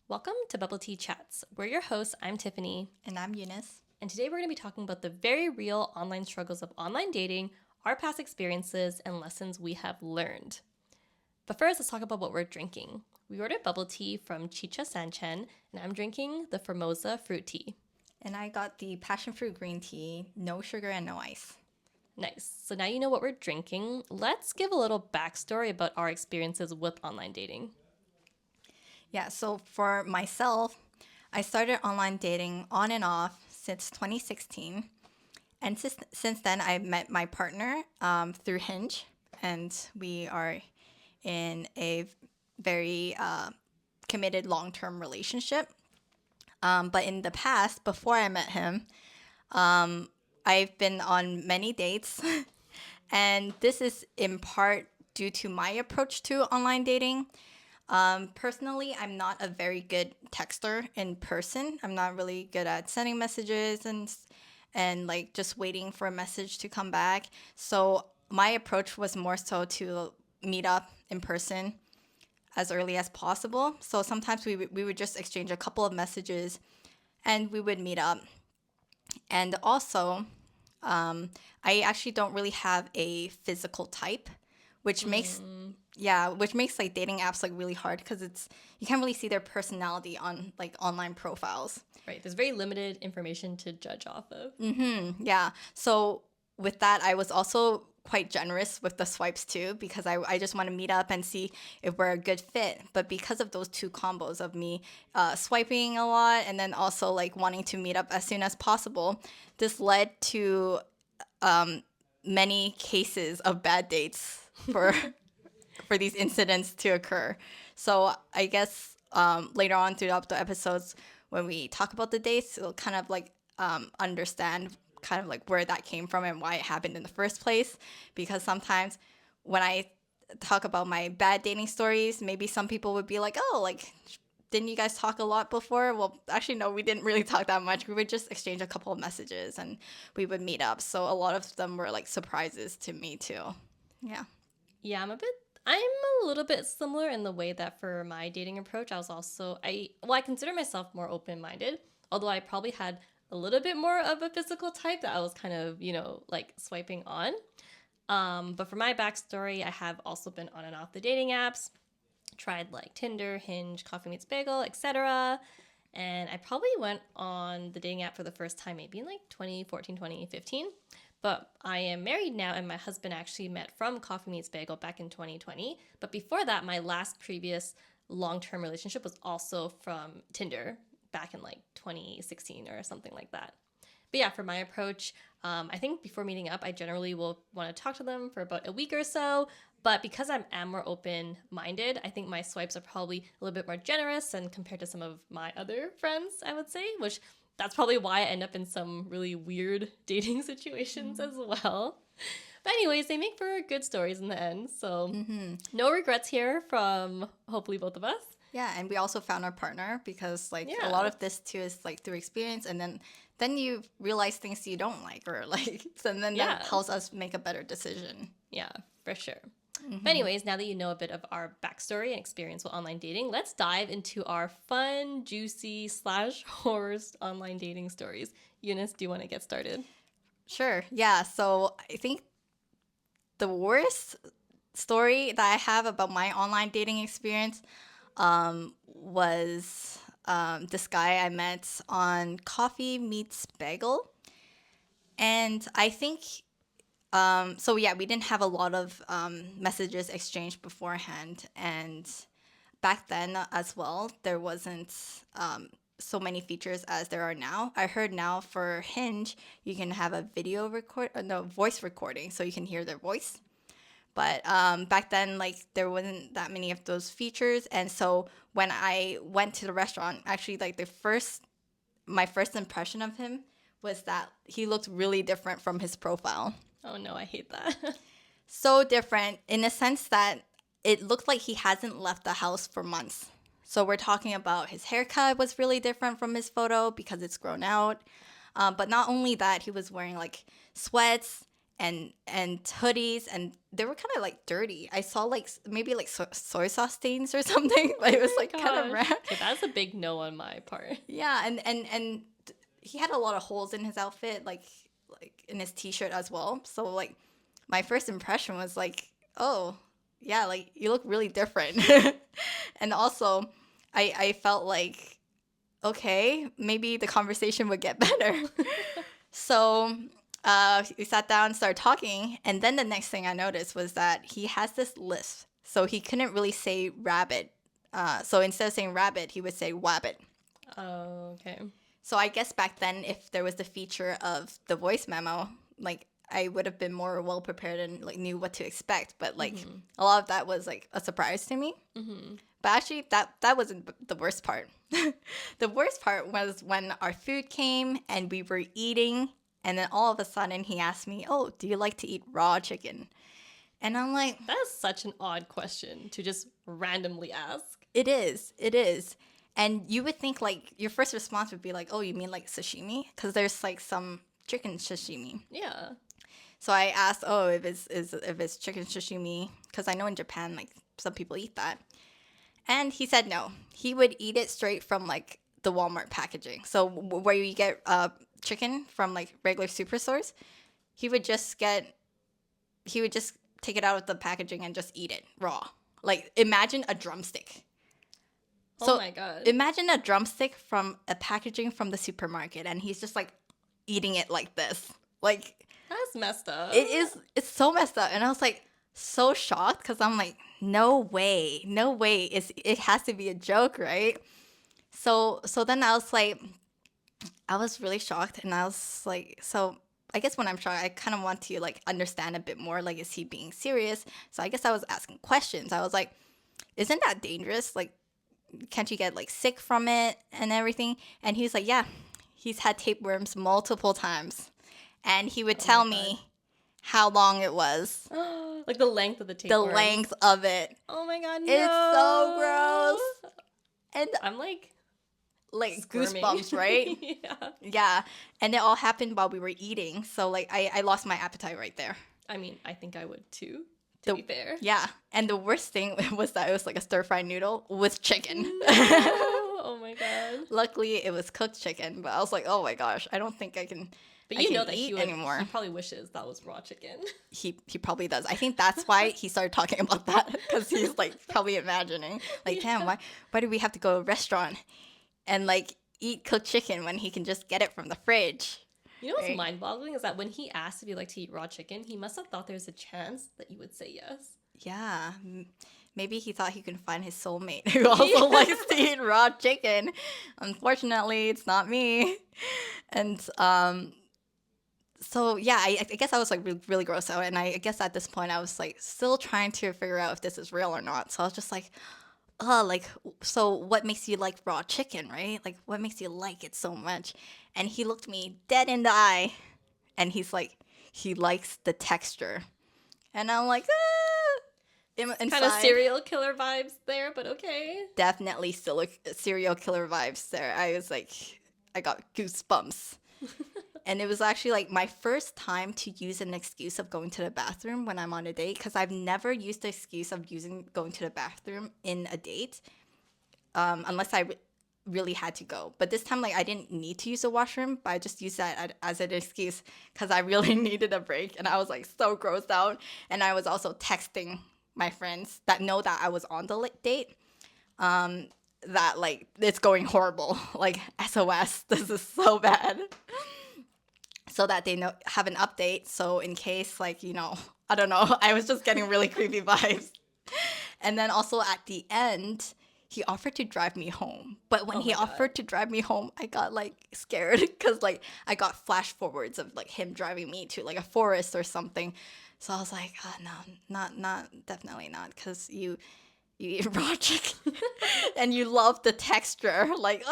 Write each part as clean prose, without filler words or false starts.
Welcome to Bubble Tea Chats. We're your hosts. I'm Tiffany. And I'm Eunice. And today we're going to be talking about the very real online struggles of online dating, our past experiences, and lessons we have learned. But first, let's talk about what we're drinking. We ordered bubble tea from Chicha Sanchen, and I'm drinking the Formosa fruit tea. And I got the passion fruit green tea, no sugar and no ice. Nice. So now you know what we're drinking. Let's give a little backstory about our experiences with online dating. Yeah, so for myself, I started online dating on and off since 2016. And since then, I met my partner through Hinge, and we are in a very committed long term relationship. But in the past, before I met him, I've been on many dates, and this is in part due to my approach to online dating. Personally, I'm not a very good texter in person. I'm not really good at sending messages and like just waiting for a message to come back. So my approach was more so to meet up in person as early as possible. So sometimes we would just exchange a couple of messages and we would meet up. And also, I actually don't really have a physical type, which makes which makes like dating apps like really hard because you can't really see their personality on like online profiles. Right. There's very limited information to judge off of. Yeah. So with that, I was also quite generous with the swipes too because I just want to meet up and see if we're a good fit. But because of those two combos of me swiping a lot and then also like wanting to meet up as soon as possible, this led to many cases of bad dates for for these incidents to occur. So I guess later on throughout the episodes, when we talk about the dates, it'll kind of like understand kind of like where that came from and why it happened in the first place. Because sometimes when I talk about my bad dating stories, maybe some people would be like, oh, like, didn't you guys talk a lot before? Well, actually, no, we didn't really talk that much. We would just exchange a couple of messages and we would meet up. So a lot of them were like surprises to me too. Yeah. Yeah, I'm a little bit similar in the way that for my dating approach, I consider myself more open-minded, although I probably had a little bit more of a physical type that I was kind of, like swiping on. But for my backstory, I have also been on and off the dating apps, tried like Tinder, Hinge, Coffee Meets Bagel, etc. And I probably went on the dating app for the first time maybe in like 2014, 2015. But I am married now, and my husband actually met from Coffee Meets Bagel back in 2020. But before that, my last previous long-term relationship was also from Tinder back in like 2016 or something like that. But yeah, for my approach, I think before meeting up, I generally will want to talk to them for about a week or so. But because I'm more open-minded, I think my swipes are probably a little bit more generous and compared to some of my other friends, I would say, which that's probably why I end up in some really weird dating situations as well. But anyways, they make for good stories in the end. So no regrets here from hopefully both of us. Yeah, and we also found our partner because like Yeah. a lot of this too is like through experience, and then you realize things you don't like or like, and then Yeah. that helps us make a better decision. Yeah, for sure. But anyways, now that you know a bit of our backstory and experience with online dating, let's dive into our fun, juicy / horror online dating stories. Eunice, do you want to get started? Sure. Yeah. So I think the worst story that I have about my online dating experience was this guy I met on Coffee Meets Bagel. And I think, so yeah, we didn't have a lot of messages exchanged beforehand. And back then as well, there wasn't so many features as there are now. I heard now for Hinge, you can have a voice recording, so you can hear their voice. But back then, like there wasn't that many of those features, and so when I went to the restaurant, actually, like my first impression of him was that he looked really different from his profile. Oh no, I hate that. So different in the sense that it looked like he hasn't left the house for months. So we're talking about his haircut was really different from his photo because it's grown out. But not only that, he was wearing like sweats and hoodies, and they were kind of like dirty. I saw like maybe like soy sauce stains or something, but it was like kind of Gosh. rare. Okay, that's a big no on my part. Yeah, and he had a lot of holes in his outfit, like in his t-shirt as well. So like my first impression was like, oh yeah, like you look really different. And also I felt like, okay, maybe the conversation would get better. So we sat down and started talking, and then the next thing I noticed was that he has this lisp, so he couldn't really say rabbit. So instead of saying rabbit, he would say wabbit. Oh, okay. So I guess back then, if there was the feature of the voice memo, like I would have been more well prepared and like knew what to expect. But like a lot of that was like a surprise to me. But actually, that wasn't the worst part. The worst part was when our food came and we were eating, and then all of a sudden he asked me, "Oh, do you like to eat raw chicken?" And I'm like, That is such an odd question to just randomly ask. "It is, it is." And you would think like your first response would be like, "Oh, you mean like sashimi?" Because there's like some chicken sashimi. Yeah. So I asked, "Oh, if it's chicken sashimi?" Because I know in Japan like some people eat that. And he said no. He would eat it straight from like the Walmart packaging. So where you get chicken from like regular superstores, he would just take it out of the packaging and just eat it raw. Like imagine a drumstick. Oh my God. Imagine a drumstick from a packaging from the supermarket, and he's just like eating it like this. Like That's messed up. it's so messed up. And I was like so shocked because I'm like, no way. It has to be a joke, right? So then I was like, I was really shocked, and I was like, so I guess when I'm shocked, I kind of want to like understand a bit more. Like, is he being serious? So I guess I was asking questions. I was like, isn't that dangerous? Like, can't you get like sick from it and everything? And he was like, yeah, he's had tapeworms multiple times, and he would tell me how long it was, Like the length of the the tapeworm. length of it. Oh my God, no. It's so gross. And I'm like squirming. goosebumps, right? Yeah. Yeah. And it all happened while we were eating. So like I lost my appetite right there. I mean, I think I would too, to be fair. Yeah. And the worst thing was that it was like a stir-fried noodle with chicken. Oh my God. Luckily it was cooked chicken, but I was like, oh my gosh, I don't think I can But I you can know that eat he would, anymore. he probably wishes that was raw chicken. He probably does. I think that's why he started talking about that, because he's like probably imagining like, damn, why do we have to go to a restaurant and like eat cooked chicken when he can just get it from the fridge? You know what's Right. mind-boggling is that when he asked if you like to eat raw chicken, he must have thought there was a chance that you would say yes. Yeah, maybe he thought he could find his soulmate who also likes to eat raw chicken. Unfortunately, it's not me. And so yeah, I guess I was like really, really grossed out, and I guess at this point I was like still trying to figure out if this is real or not. So I was just like, oh, like, so what makes you like raw chicken, right? Like, what makes you like it so much? And he looked me dead in the eye, and he's like, he likes the texture. And I'm like, Kind of inside, serial killer vibes there, but okay. definitely still serial killer vibes there. I was like, I got goosebumps. And it was actually like my first time to use an excuse of going to the bathroom when I'm on a date, because I've never used the excuse of going to the bathroom in a date, unless I really had to go. But this time, like, I didn't need to use the washroom, but I just used that as an excuse because I really needed a break, and I was like so grossed out. And I was also texting my friends that know that I was on the date, that like it's going horrible, like SOS, this is so bad. So that they have an update. So in case, like, you know, I don't know, I was just getting really creepy vibes. And then also at the end, he offered to drive me home. But when Oh he my God. offered to drive me home, I got like scared because like I got flash forwards of like him driving me to like a forest or something. So I was like, oh, no, not, definitely not, because you eat raw chicken and you love the texture, like,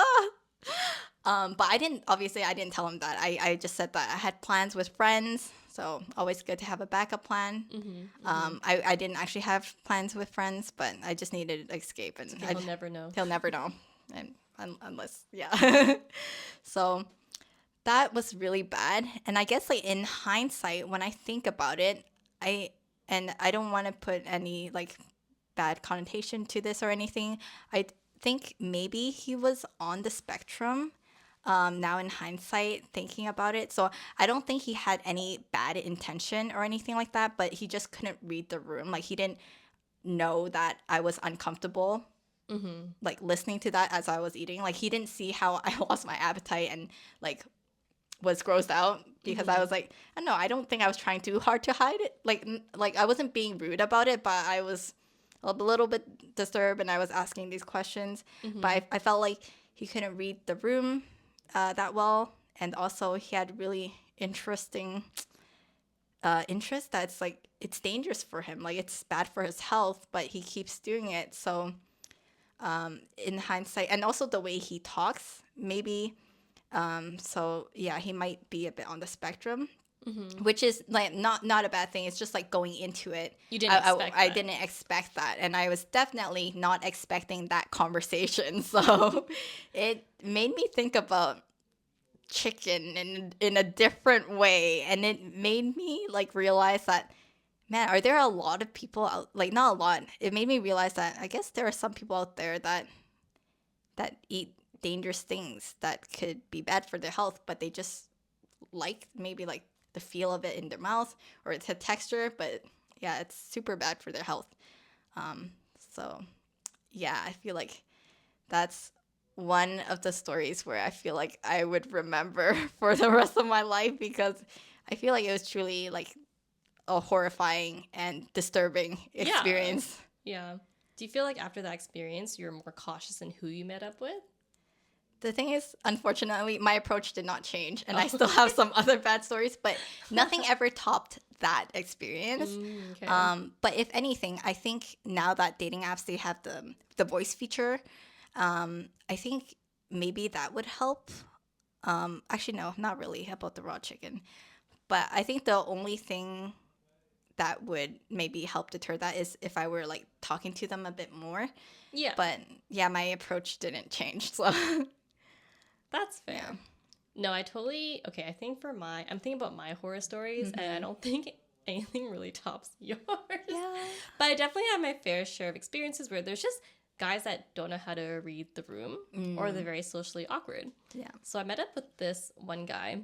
but I didn't tell him that. I just said that I had plans with friends, so always good to have a backup plan. I didn't actually have plans with friends, but I just needed escape, and He'll never know. he'll never know, and unless, yeah. So, that was really bad. And I guess like in hindsight, when I think about it, I don't want to put any like bad connotation to this or anything. I think maybe he was on the spectrum. Now in hindsight, thinking about it, so I don't think he had any bad intention or anything like that. But he just couldn't read the room. Like he didn't know that I was uncomfortable like listening to that as I was eating. Like he didn't see how I lost my appetite and like was grossed out because I was like, I don't know, I don't think I was trying too hard to hide it. Like I wasn't being rude about it, but I was a little bit disturbed and I was asking these questions. But I felt like he couldn't read the room that well, and also he had really interesting interest that's like it's dangerous for him. Like it's bad for his health, but he keeps doing it. So in hindsight, and also the way he talks, maybe. So yeah, he might be a bit on the spectrum, which is like not a bad thing. It's just like going into it. You didn't expect I that. didn't expect that, and I was definitely not expecting that conversation. So it made me think about chicken in a different way, and it made me like realize that, man, are there a lot of people out, like not a lot. It made me realize that I guess there are some people out there that eat dangerous things that could be bad for their health, but they just like maybe like the feel of it in their mouth or the texture, but yeah, it's super bad for their health. So yeah, I feel like that's one of the stories where I feel like I would remember for the rest of my life, because I feel like it was truly like a horrifying and disturbing Yeah. experience. Yeah. Do you feel like after that experience, you're more cautious in who you met up with? The thing is, unfortunately, my approach did not change, and I still have some other bad stories, but nothing ever topped that experience. Okay. But if anything, I think now that dating apps, they have the voice feature, I think maybe that would help. Actually, no, not really about the raw chicken. But I think the only thing that would maybe help deter that is if I were like talking to them a bit more. Yeah. But yeah, my approach didn't change. So That's fair. Yeah. No, I totally. Okay, I think I'm thinking about my horror stories, and I don't think anything really tops yours. yeah. But I definitely have my fair share of experiences where there's just guys that don't know how to read the room or they're very socially awkward. Yeah. So I met up with this one guy.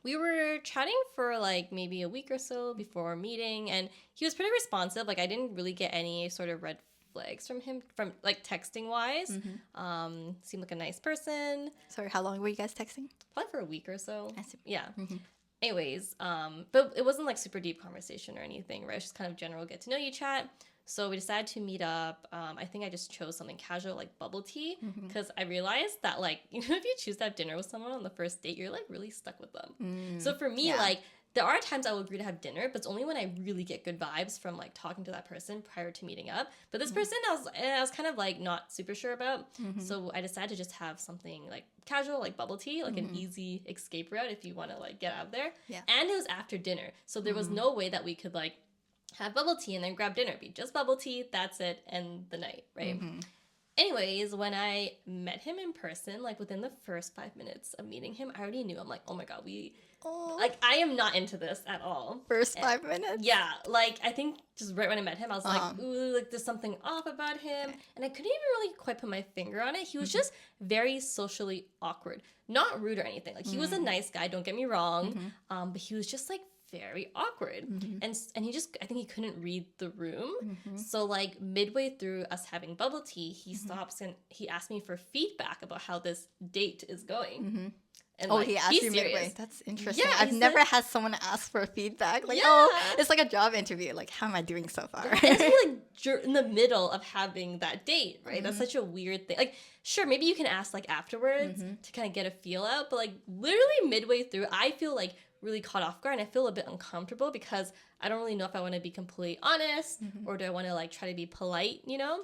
We were chatting for like maybe a week or so before our meeting, and he was pretty responsive. Like I didn't really get any sort of red flags from him from like texting wise. Seemed like a nice person. Sorry, how long were you guys texting? Probably for a week or so. I see. Yeah. Anyways, but it wasn't like super deep conversation or anything, right? It's just kind of general get to know you chat. So we decided to meet up. I think I just chose something casual like bubble tea because I realized that like if you choose to have dinner with someone on the first date, you're like really stuck with them. So for me, Yeah. like there are times I will agree to have dinner, but it's only when I really get good vibes from like talking to that person prior to meeting up. But this person, I was kind of like not super sure about. So I decided to just have something like casual, like bubble tea, like an easy escape route if you want to like get out of there. Yeah. And it was after dinner, so there was no way that we could like have bubble tea and then grab dinner. It'd be just bubble tea, that's it, and the night, right? Anyways, when I met him in person, like within the first 5 minutes of meeting him, I already knew. I'm like, oh my god, Oh, like I am not into this at all. first 5 minutes? Yeah, like I think just right when I met him, I was like, ooh, like there's something off about him, and I couldn't even really quite put my finger on it. He was just very socially awkward, not rude or anything. Like he was a nice guy, don't get me wrong, but he was just like very awkward, and he just I think he couldn't read the room. So like midway through us having bubble tea, he stops and he asked me for feedback about how this date is going. And Oh, like, he asked he's you serious. midway. That's interesting. Yeah, I've he never said- had someone ask for feedback. Like, Yeah. oh, it's like a job interview. Like, how am I doing so far? And especially like in the middle of having that date, right? That's such a weird thing. Like, sure, maybe you can ask like afterwards to kind of get a feel out, but like literally midway through, I feel like really caught off guard and I feel a bit uncomfortable because I don't really know if I want to be completely honest or do I want to like try to be polite, you know?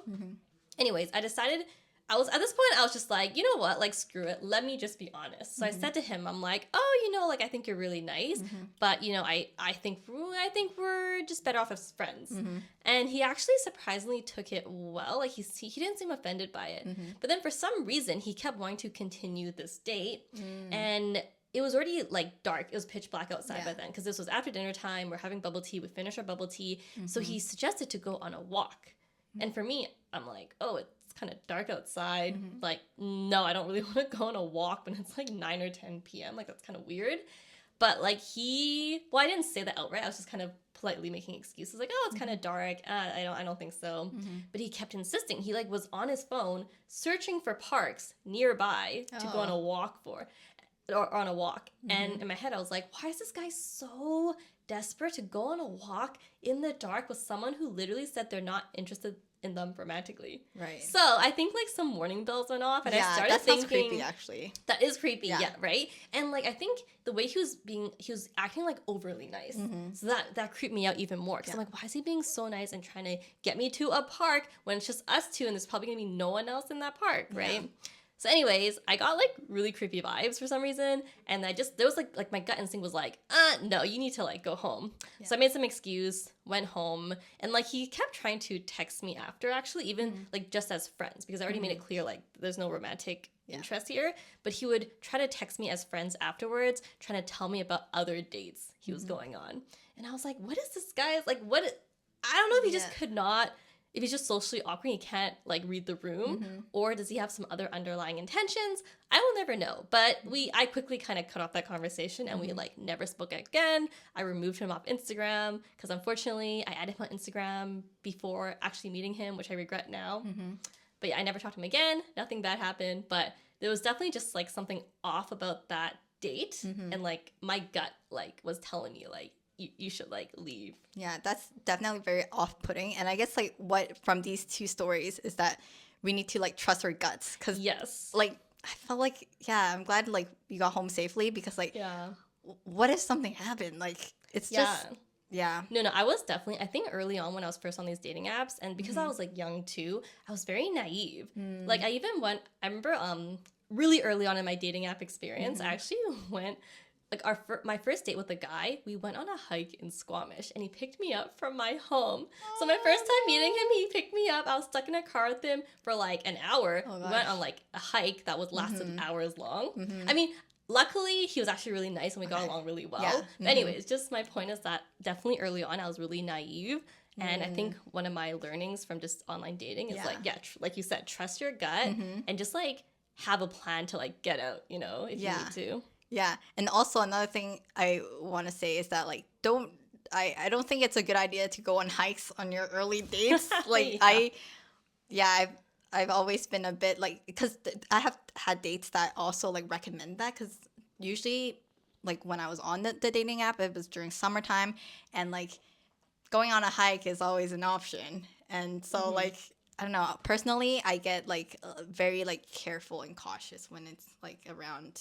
Anyways, I decided at this point I was just like, you know what, like screw it, let me just be honest. So I said to him, I'm like, oh, you know, like I think you're really nice, but you know, I think we're just better off as friends. And he actually surprisingly took it well. Like he didn't seem offended by it. But then for some reason he kept wanting to continue this date, and it was already like dark. It was pitch black outside by Yeah. then because this was after dinner time. We're having bubble tea. We finished our bubble tea. So he suggested to go on a walk. And for me, I'm like, oh, it's kind of dark outside. Like, no, I don't really want to go on a walk when it's like 9 or 10 p.m. Like, that's kind of weird. But like well, I didn't say that outright. I was just kind of politely making excuses, like, oh, it's kind of dark. I don't think so. But he kept insisting. He like was on his phone searching for parks nearby to go on a walk or on a walk. And in my head, I was like, why is this guy so desperate to go on a walk in the dark with someone who literally said they're not interested in them romantically? Right. So I think like some warning bells went off, and I started that sounds thinking, creepy, actually. that is creepy, Yeah. yeah, right? And like I think the way he was acting like overly nice. So that creeped me out even more because I'm like, why is he being so nice and trying to get me to a park when it's just us two and there's probably gonna be no one else in that park, right? So anyways, I got like really creepy vibes for some reason, and there was like my gut instinct was like, no, you need to like go home. So I made some excuse, went home, and like he kept trying to text me after, actually, even like just as friends, because I already made it clear like there's no romantic interest here. But he would try to text me as friends afterwards, trying to tell me about other dates he was going on, and I was like, what is this guy's like? I don't know if he just could not. If he's just socially awkward, he can't like read the room, or does he have some other underlying intentions? I will never know. But I quickly kind of cut off that conversation, and we like never spoke again. I removed him off Instagram because unfortunately I added him on Instagram before actually meeting him, which I regret now. But yeah, I never talked to him again. Nothing bad happened, but there was definitely just like something off about that date, and like my gut like was telling me like you should like leave. Yeah, that's definitely very off-putting. And I guess like what from these two stories is that we need to like trust our guts, because Yes. like I felt like, yeah, I'm glad like you got home safely, because like Yeah. what if something happened? Like it's Yeah. just No, I was definitely, I think early on when I was first on these dating apps, and because I was like young too, I was very naive. Like I remember really early on in my dating app experience, I actually went, like my first date with a guy, we went on a hike in Squamish, and he picked me up from my home. So my first time meeting him, he picked me up. I was stuck in a car with him for like an hour. Oh, We gosh. went on like a hike that was lasted hours long. I mean, luckily he was actually really nice and we got along really well. Yeah. But anyways, just my point is that definitely early on I was really naive. And I think one of my learnings from just online dating is like, like you said, trust your gut and just like have a plan to like get out, if you need to. Yeah, and also another thing I want to say is that like I don't think it's a good idea to go on hikes on your early dates. Like I've always been a bit like, because I have had dates that also like recommend that, because usually like when I was on the dating app, it was during summertime, and like going on a hike is always an option. And so like I don't know, personally I get like very like careful and cautious when it's like around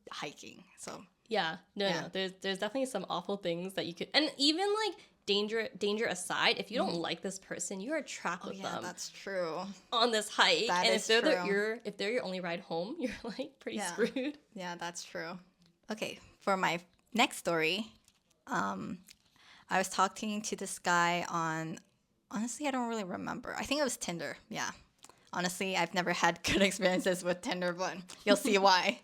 hiking. So Yeah, no. There's definitely some awful things that you could, and even like danger aside, if you don't like this person, you are trapped with them that's true. on this hike. That and is if they're true. if they're your only ride home, you're like pretty screwed. Yeah, that's true. Okay, for my next story, I was talking to this guy on, honestly, I don't really remember. I think it was Tinder. Yeah. Honestly, I've never had good experiences with Tinder, but you'll see why.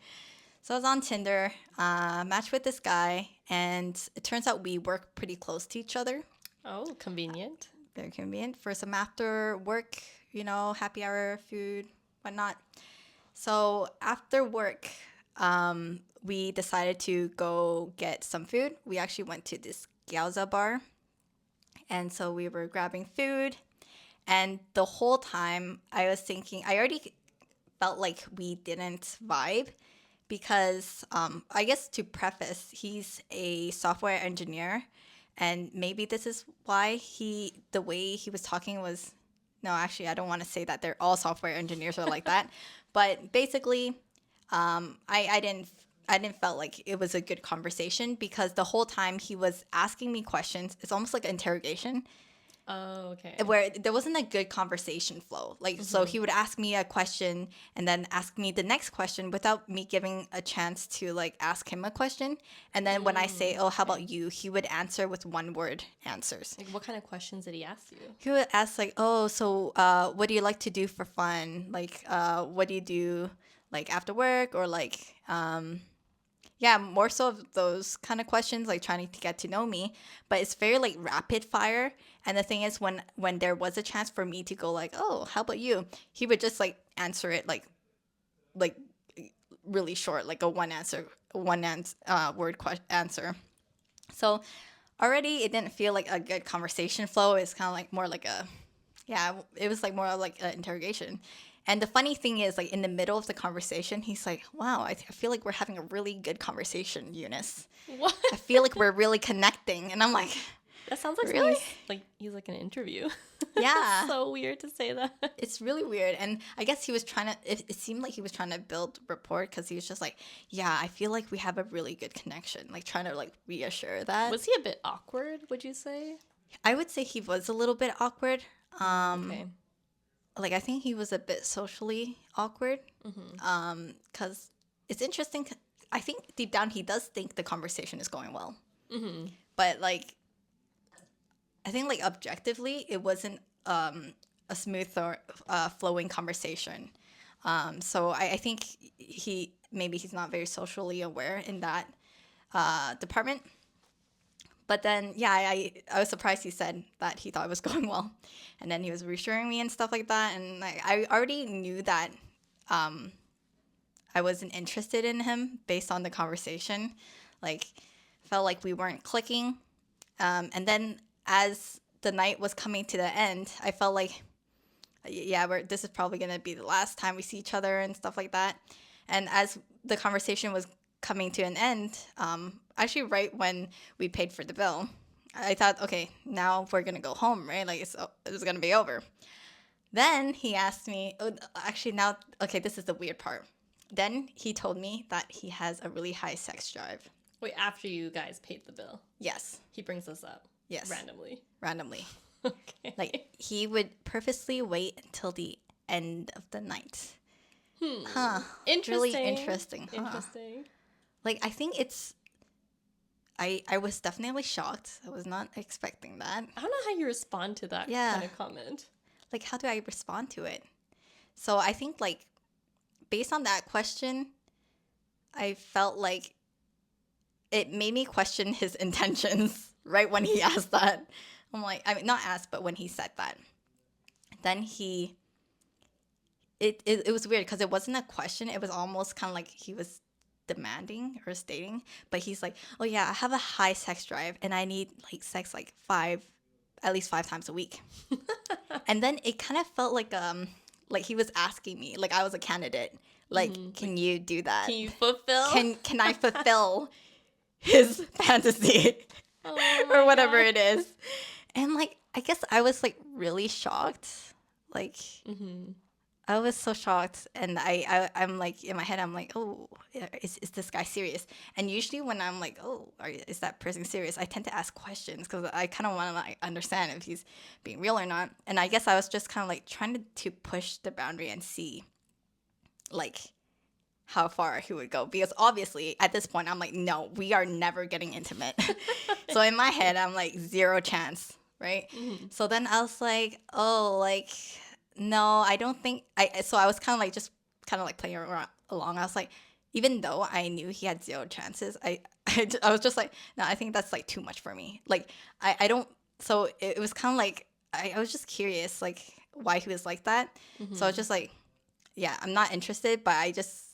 So I was on Tinder, matched with this guy, and it turns out we work pretty close to each other. Oh, convenient. Very convenient for some after work, happy hour food, whatnot. So after work, we decided to go get some food. We actually went to this gyoza bar. And so we were grabbing food. And the whole time I was thinking, I already felt like we didn't vibe, because I guess to preface, he's a software engineer. And maybe this is why the way he was talking was, no, actually, I don't want to say that they're all software engineers or like that. But basically, I didn't felt like it was a good conversation, because the whole time he was asking me questions. It's almost like an interrogation, Oh, okay. where there wasn't a good conversation flow. Like, so he would ask me a question and then ask me the next question without me giving a chance to like ask him a question. And then when I say, "Oh, how about you?" he would answer with one-word answers. Like, what kind of questions did he ask you? He would ask like, "Oh, so what do you like to do for fun? Like, what do you do like after work, or like Yeah, more so of those kind of questions, like trying to get to know me. But it's very like rapid fire. And the thing is, when there was a chance for me to go like, oh, how about you? He would just like answer it like really short, like a word answer. So already it didn't feel like a good conversation flow. It's kind of like more like a, yeah, it was like more like an interrogation. And the funny thing is, like in the middle of the conversation, he's like, "Wow, I feel like we're having a really good conversation, Eunice. What? I feel like we're really connecting." And I'm like, That sounds like "Really?" he's like an interview. Yeah, So weird to say that. it's really weird. And I guess he was trying to. It seemed like he was trying to build rapport because he was just like, "Yeah, I feel like we have a really good connection." Like trying to like reassure that. Was he a bit awkward, would you say? I would say he was a little bit awkward. Okay. Like I think he was a bit socially awkward. Because it's interesting. I think deep down he does think the conversation is going well, but like I think like objectively it wasn't a smooth or flowing conversation. So I think he's not very socially aware in that department. But then, yeah, I was surprised he said that he thought it was going well. And then he was reassuring me and stuff like that. And I already knew that I wasn't interested in him based on the conversation. Like, felt like we weren't clicking. And then as the night was coming to the end, I felt like, yeah, this is probably going to be the last time we see each other and stuff like that. And as the conversation was coming to an end, actually right when we paid for the bill, I thought, okay, now we're gonna go home, right? Like it's gonna be over. Then he asked me, oh, actually now, okay, this is the weird part. Then he told me that he has a really high sex drive. Wait, after you guys paid the bill, Yes, he brings this up. yes, Randomly. Okay. Like he would purposely wait until the end of the night. Huh. Interesting. Really interesting. Huh. Interesting. Like I think it's I was definitely shocked. I was not expecting that. I don't know how you respond to that Yeah. kind of comment. Like how do I respond to it? So I think like based on that question, I felt like it made me question his intentions right when he asked that. I'm like, I mean, not asked, but when he said that. Then it was weird because it wasn't a question. It was almost kind of like he was demanding or stating, but he's like, oh yeah, I have a high sex drive and I need like sex like at least 5 times a week. And then it kind of felt like he was asking me, like I was a candidate, like, can you do that? Can you fulfill? Can I fulfill his fantasy or whatever it is? And like I guess I was like really shocked. Like I was so shocked, and I'm like in my head I'm like, oh, is this guy serious? And usually when I'm like, oh, is that person serious? I tend to ask questions because I kind of want to like understand if he's being real or not. And I guess I was just kind of like trying to push the boundary and see like how far he would go, because obviously at this point I'm like, no, we are never getting intimate. So in my head I'm like, zero chance, right? So then I was like, oh, like no, I don't think so I was kind of like playing around along. I was like, even though I knew he had zero chances, I was just like, no, I think that's like too much for me. Like I don't. So it was kind of like I was just curious like why he was like that. So I was just like, yeah, I'm not interested, but I just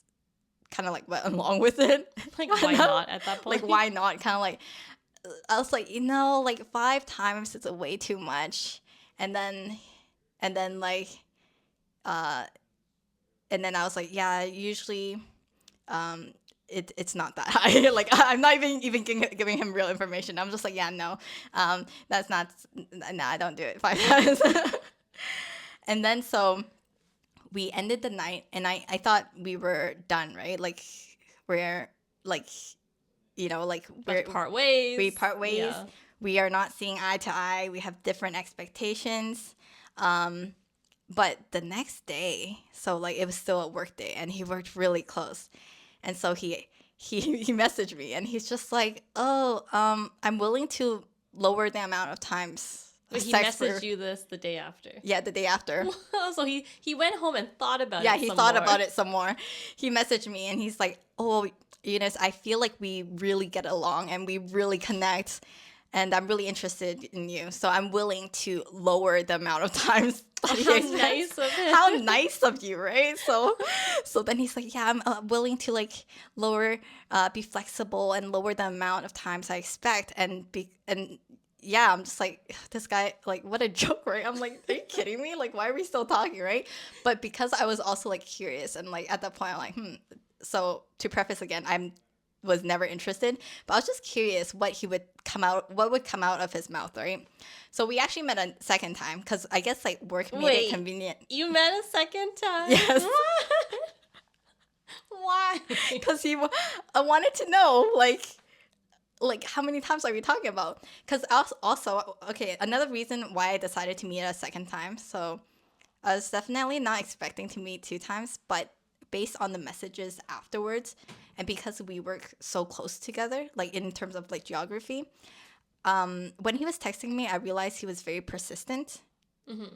kind of like went along with it. Like why not at that point? Like why not? Kind of like I was like, like 5 times is way too much. And then like and then I was like, yeah, usually it's not that high. Like I'm not even giving him real information. I'm just like, yeah, no, that's not, no, I don't do it 5 times. And then so we ended the night, and I thought we were done, right? Like we're like, like we part ways. We part ways. Yeah. We are not seeing eye to eye. We have different expectations. But the next day, so like it was still a work day, and he worked really close. And so he messaged me, and he's just like, oh, I'm willing to lower the amount of times But he sex messaged for you this the day after. yeah, the day after. So he went home and thought about Yeah, it he some thought more. about it some more. He messaged me and he's like, "Oh, Eunice, I feel like we really get along and we really connect, and I'm really interested in you. So I'm willing to lower the amount of times that he How expects." nice of him. How nice of you, right? So then he's like, "Yeah, I'm willing to like lower, be flexible and lower the amount of times I expect, and." Yeah, I'm just like, this guy, like, what a joke, right? I'm like, are you kidding me? Like, why are we still talking, right? But because I was also like curious and like at that point, I'm like, So to preface again, was never interested, but I was just curious what would come out of his mouth, right? So we actually met a second time because I guess like work made it Wait. convenient. You met a second time? Yes. Why? Because I wanted to know like how many times are we talking about? Because also, okay, another reason why I decided to meet a second time. So I was definitely not expecting to meet two times, but based on the messages afterwards, and because we work so close together, like in terms of like geography, when he was texting me, I realized he was very persistent.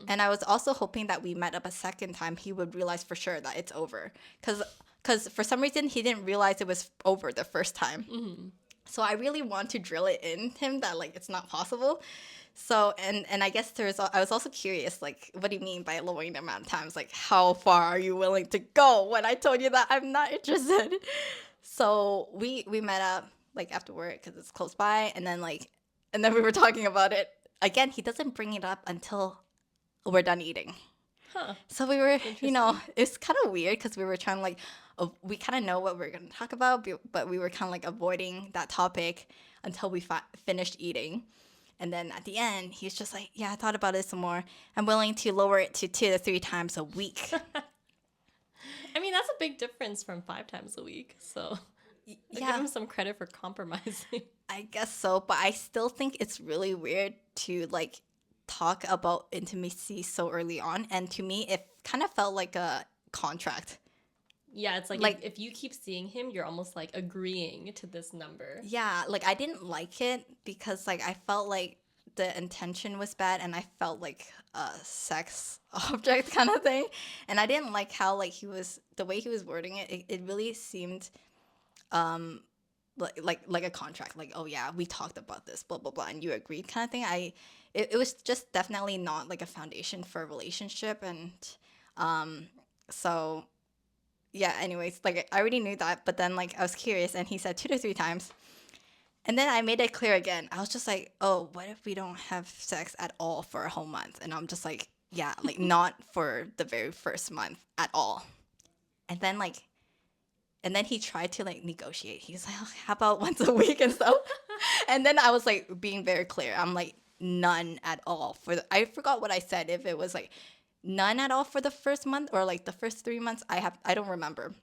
And I was also hoping that we met up a second time, he would realize for sure that it's over. Because for some reason, he didn't realize it was over the first time. So I really want to drill it in him that like it's not possible. So and I guess I was also curious, like, what do you mean by lowering the amount of times? Like, how far are you willing to go when I told you that I'm not interested? So we met up like after work because it's close by, and then we were talking about it again. He doesn't bring it up until we're done eating. Huh. So we were, Interesting. it's kind of weird because we were trying to like, we kind of know what we're going to talk about, but we were kind of like avoiding that topic until we finished eating. And then at the end, he's just like, yeah, I thought about it some more. I'm willing to lower it to 2 to 3 times a week. I mean, that's a big difference from 5 times a week. So I'll give Yeah, him some credit for compromising. I guess so. But I still think it's really weird to like talk about intimacy so early on. And to me, it kind of felt like a contract. Yeah, it's like Like, if you keep seeing him, you're almost like agreeing to this number. yeah, like I didn't like it because like I felt like the intention was bad and I felt like a sex object kind of thing. And I didn't like how like the way he was wording it really seemed like a contract. Like, oh yeah, we talked about this, blah blah blah, and you agreed kind of thing. It was just definitely not like a foundation for a relationship. And so yeah, anyways, like I already knew that, but then like I was curious and he said 2 to 3 times. And then I made it clear again. I was just like, oh, what if we don't have sex at all for a whole month? And I'm just like, yeah, like not for the very first month at all. And then he tried to like negotiate. He's like, oh, how about once a week and stuff? And then I was like being very clear. I'm like, none at all I forgot what I said. If it was like none at all for the first month or like the first 3 months, I don't remember.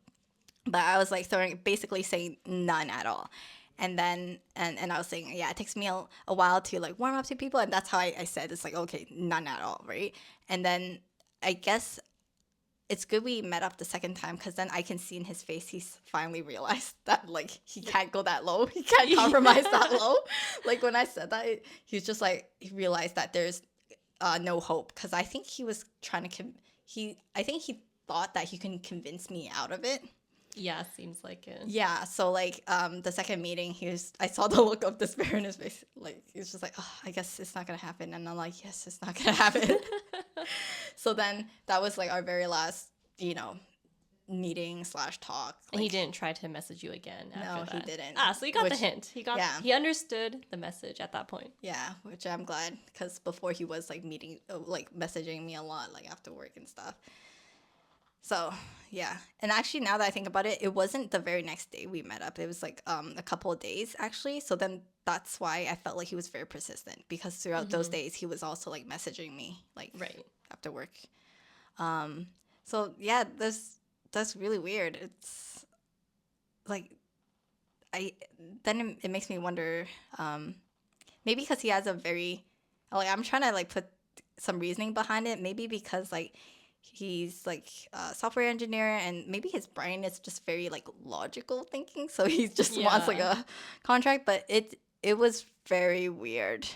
But I was like basically saying none at all. And then and I was saying, yeah, it takes me a while to like warm up to people, and that's how I said it's like, okay, none at all, right? And then I guess it's good we met up the second time because then I can see in his face he's finally realized that like he can't go that low, he can't compromise that low. Like when I said that, he's just like he realized that there's no hope because I think he was trying to I think he thought that he can convince me out of it. Yeah, seems like it. Yeah, so like the second meeting, I saw the look of despair in his face. Like he's just like, oh, I guess it's not gonna happen, and I'm like, yes, it's not gonna happen. So then that was like our very last, meeting / talk. And he Like, didn't try to message you again after No, that. he didn't. So he got the Which- hint. yeah. He understood the message at that point. yeah, which I'm glad because before he was like messaging me a lot like after work and stuff. So yeah, and actually now that I think about it, it wasn't the very next day we met up. It was like a couple of days actually. So then that's why I felt like he was very persistent because throughout those days he was also like messaging me like Right. after work. So yeah, that's really weird. It's like it makes me wonder, maybe because he has a very like I'm trying to like put some reasoning behind it. Maybe because like he's like a software engineer and maybe his brain is just very like logical thinking, so he just wants like Yeah. a contract. But it was very weird.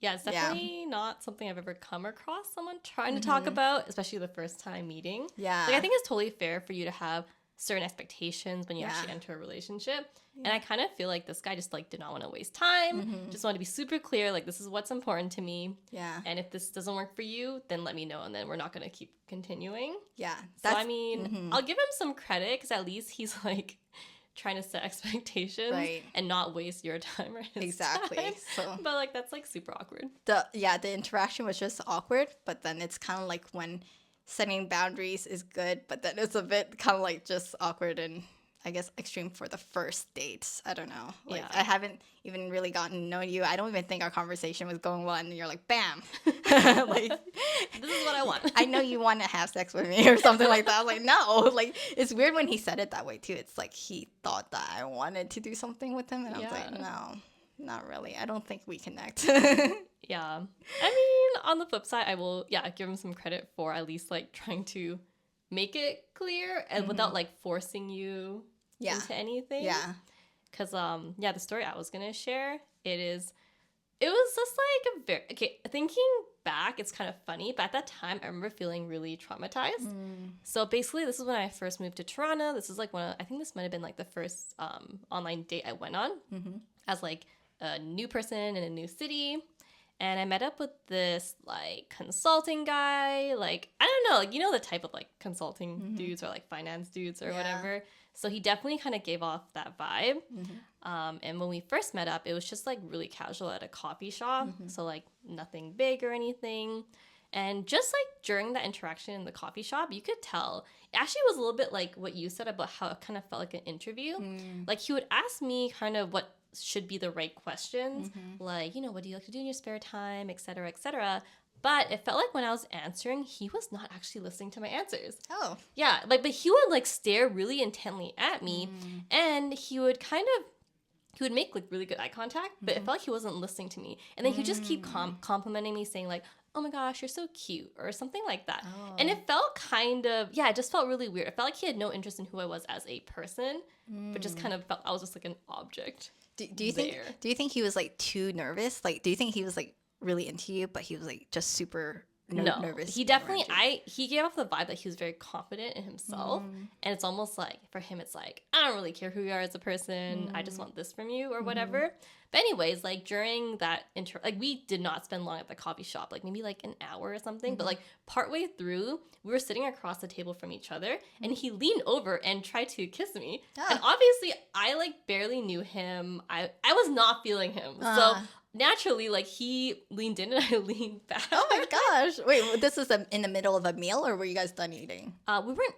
Yeah, it's Yeah. definitely not something I've ever come across someone trying to talk about, especially the first time meeting. Yeah. Like, I think it's totally fair for you to have certain expectations when you Yeah. actually enter a relationship. And I kind of feel like this guy just like did not want to waste time, just wanted to be super clear, like, this is what's important to me. Yeah. And if this doesn't work for you, then let me know, and then we're not going to keep continuing. Yeah. So, I mean, I'll give him some credit because at least he's like trying to set expectations Right. and not waste your time or his Exactly. time. So But like, that's like super awkward. the interaction was just awkward, but then it's kind of like when setting boundaries is good, but then it's a bit kind of like just awkward and I guess extreme for the first dates. I don't know. Like Yeah. I haven't even really gotten to know you. I don't even think our conversation was going well, and you're like, bam, like This is what I want. I know you want to have sex with me or something like that. I was like, no. Like it's weird when he said it that way too. It's like he thought that I wanted to do something with him, and I was like, Yeah. no, not really. I don't think we connect. Yeah. I mean, on the flip side, I will, give him some credit for at least like trying to make it clear and without like forcing you Yeah. into anything. Yeah. Because, the story I was going to share, it was just like a very, okay, thinking back, it's kind of funny, but at that time, I remember feeling really traumatized. So basically, this is when I first moved to Toronto. This is like I think this might have been like the first online date I went on as like a new person in a new city. And I met up with this like consulting guy, like, I don't know, like, you know, the type of like consulting dudes or like finance dudes or Yeah. whatever. So he definitely kind of gave off that vibe. And when we first met up, it was just like really casual at a coffee shop. So like nothing big or anything. And just like during that interaction in the coffee shop, you could tell it actually was a little bit like what you said about how it kind of felt like an interview. Like he would ask me kind of what should be the right questions, like, you know, what do you like to do in your spare time, et cetera, et cetera. But it felt like when I was answering, he was not actually listening to my answers. Oh. Yeah, like, but he would like stare really intently at me, and he would make like really good eye contact, but it felt like he wasn't listening to me. And then he would just keep complimenting me, saying like, oh my gosh, you're so cute, or something like that. And it felt kind of, it just felt really weird. It felt like he had no interest in who I was as a person, but just kind of felt I was just like an object. Do you think he was like too nervous? Like, do you think he was like really into you, but he was like just super No, nervous? he definitely, he gave off the vibe that he was very confident in himself. And it's almost like, for him, it's like, I don't really care who you are as a person. I just want this from you or whatever. But anyways, like during that like we did not spend long at the coffee shop, like maybe like an hour or something. But like partway through, we were sitting across the table from each other, and he leaned over and tried to kiss me. And obviously, I like barely knew him. I was not feeling him. So naturally, like he leaned in and I leaned back. Oh my gosh! Wait, this was in the middle of a meal, or were you guys done eating?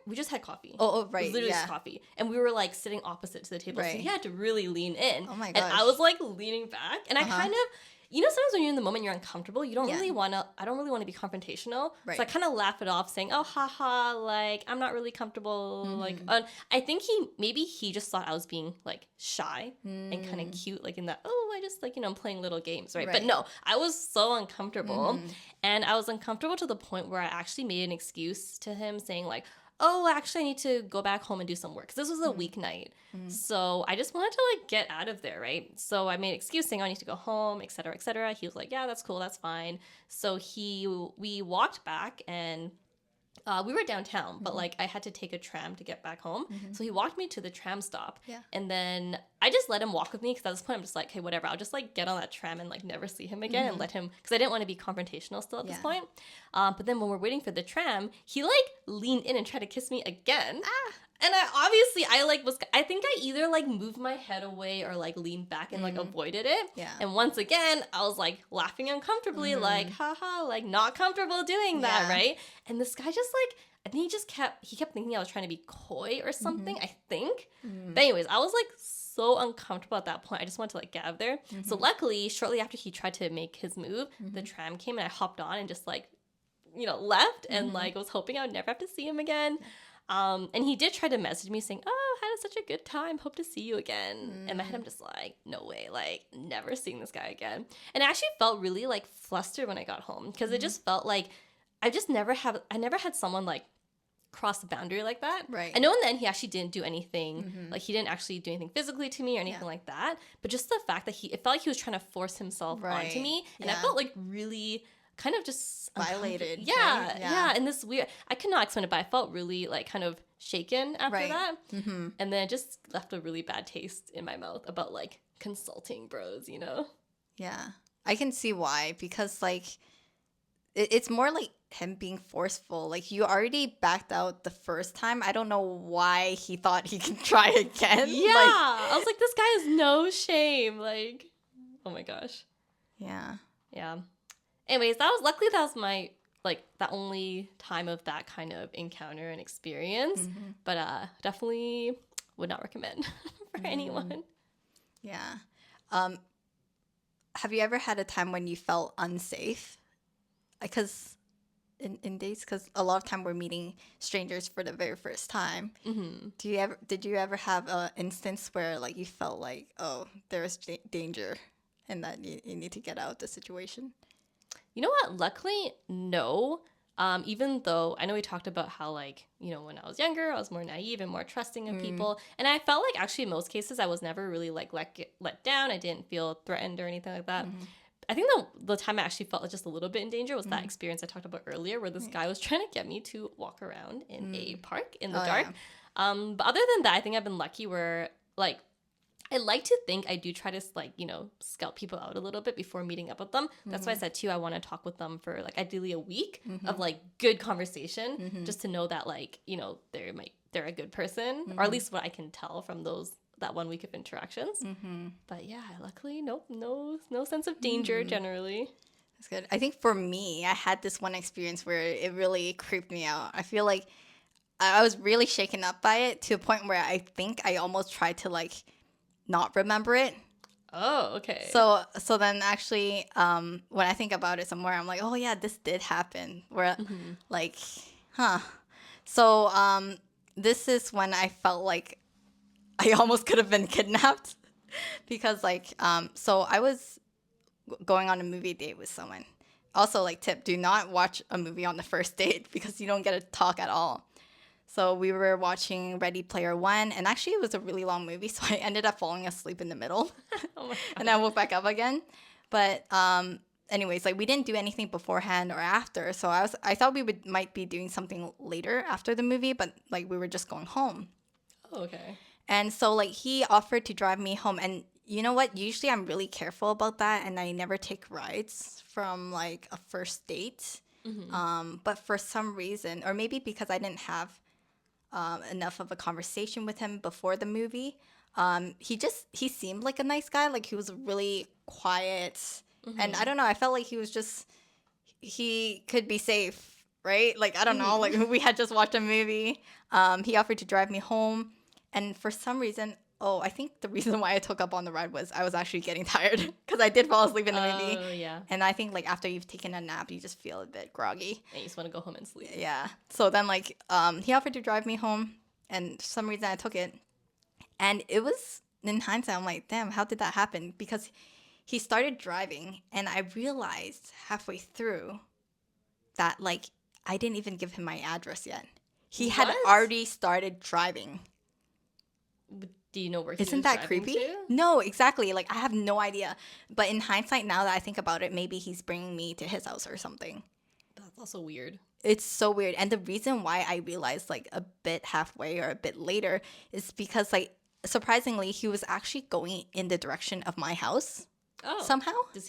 We just had coffee. Oh, It right, was literally yeah. just coffee. And we were like sitting opposite to the table. So Right. he had to really lean in. Oh my And I gosh. was like leaning back. And I kind of, you know, sometimes when you're in the moment, you're uncomfortable. You don't Yeah. really want to, I don't really want to be confrontational. Right. So I kind of laugh it off saying, oh, haha, like, I'm not really comfortable. Mm-hmm. Like, I think maybe he just thought I was being like shy and kind of cute, like in that, oh, I just like, you know, I'm playing little games, right? But Right. no, I was so uncomfortable. And I was uncomfortable to the point where I actually made an excuse to him saying like, oh, actually, I need to go back home and do some work. Because this was a weeknight. So I just wanted to, like, get out of there, right? So I made an excuse saying, I need to go home, et cetera, et cetera. He was like, yeah, that's cool. That's fine. So we walked back and we were downtown, but, like, I had to take a tram to get back home. So he walked me to the tram stop. Yeah. And then I just let him walk with me because at this point I'm just like, hey, whatever. I'll just, like, get on that tram and, like, never see him again and let him, because I didn't want to be confrontational still at this Yeah. point. But then when we're waiting for the tram, he, like, leaned in and tried to kiss me again. And I think I either, like, moved my head away or, like, leaned back and, like, avoided it. Yeah. And once again, I was, like, laughing uncomfortably, like, haha, like, not comfortable doing that, Yeah. right? And this guy just, like, I think he kept thinking I was trying to be coy or something, I think. But anyways, I was, like, so uncomfortable at that point. I just wanted to, like, get out of there. So luckily, shortly after he tried to make his move, the tram came and I hopped on and just, like, you know, left and, like, was hoping I would never have to see him again. And he did try to message me saying, oh, had such a good time. Hope to see you again. In my head, I'm just like, no way. Like, never seeing this guy again. And I actually felt really, like, flustered when I got home because it just felt like I never had someone, like, cross the boundary like that. Right. I know in the end he actually didn't do anything. Like he didn't actually do anything physically to me or anything like that. But just the fact that it felt like he was trying to force himself onto me, and I felt like really kind of just violated. Yeah, right? yeah. And this weird, I could not explain it, but I felt really like kind of shaken after that. And then it just left a really bad taste in my mouth about like consulting bros, you know? Yeah. I can see why, because like it's more like him being forceful. Like you already backed out the first time. I don't know why he thought he could try again. Yeah. Like, I was like, this guy has no shame. Like, oh my gosh. yeah. Yeah. Anyways, luckily that was my like the only time of that kind of encounter and experience. But definitely would not recommend for anyone. Yeah. Have you ever had a time when you felt unsafe? Because in dates, because a lot of time we're meeting strangers for the very first time. Did you ever have an instance where like you felt like, oh, there's danger and that you need to get out of the situation? You know what? Luckily, no. Even though I know we talked about how, like, you know, when I was younger, I was more naive and more trusting of people. And I felt like actually in most cases, I was never really like let down. I didn't feel threatened or anything like that. I think the time I actually felt like just a little bit in danger was that experience I talked about earlier where this guy was trying to get me to walk around in a park in the dark. Yeah. But other than that, I think I've been lucky where, like, I like to think I do try to, like, you know, scout people out a little bit before meeting up with them. That's why I said, too, I want to talk with them for, like, ideally a week of, like, good conversation just to know that, like, you know, they're a good person, or at least what I can tell from that 1 week of interactions. But, yeah, luckily, nope, no sense of danger generally. That's good. I think for me, I had this one experience where it really creeped me out. I feel like I was really shaken up by it to a point where I think I almost tried to, like, not remember it. Oh, okay. So then actually, when I think about it some more, I'm like, oh yeah, this did happen. Where like, huh. So this is when I felt like I almost could have been kidnapped because like, so I was going on a movie date with someone. Also, like, tip, do not watch a movie on the first date because you don't get to talk at all. So we were watching Ready Player One, and actually it was a really long movie, so I ended up falling asleep in the middle. Oh my And I woke back up again. But anyways, like we didn't do anything beforehand or after, so I thought we might be doing something later after the movie, but like we were just going home. Oh, okay. And so like he offered to drive me home, and you know what? Usually I'm really careful about that, and I never take rides from like a first date. But for some reason, or maybe because I didn't have enough of a conversation with him before the movie. He seemed like a nice guy. Like he was really quiet. And I don't know, I felt like he could be safe, right? Like, I don't know, like we had just watched a movie. He offered to drive me home. And for some reason, I think the reason why I took up on the ride was I was actually getting tired because I did fall asleep in the movie. Oh, yeah. And I think like after you've taken a nap, you just feel a bit groggy. And you just want to go home and sleep. Yeah. So then like he offered to drive me home, and for some reason I took it. And it was, in hindsight, I'm like, damn, how did that happen? Because he started driving, and I realized halfway through that like I didn't even give him my address yet. He had What? already started driving. Do you know where he Isn't was that driving creepy? to? No, exactly. Like I have no idea. But in hindsight, now that I think about it, maybe he's bringing me to his house or something. That's also weird. It's so weird. And the reason why I realized like a bit halfway or a bit later is because like surprisingly he was actually going in the direction of my house Oh. somehow. Do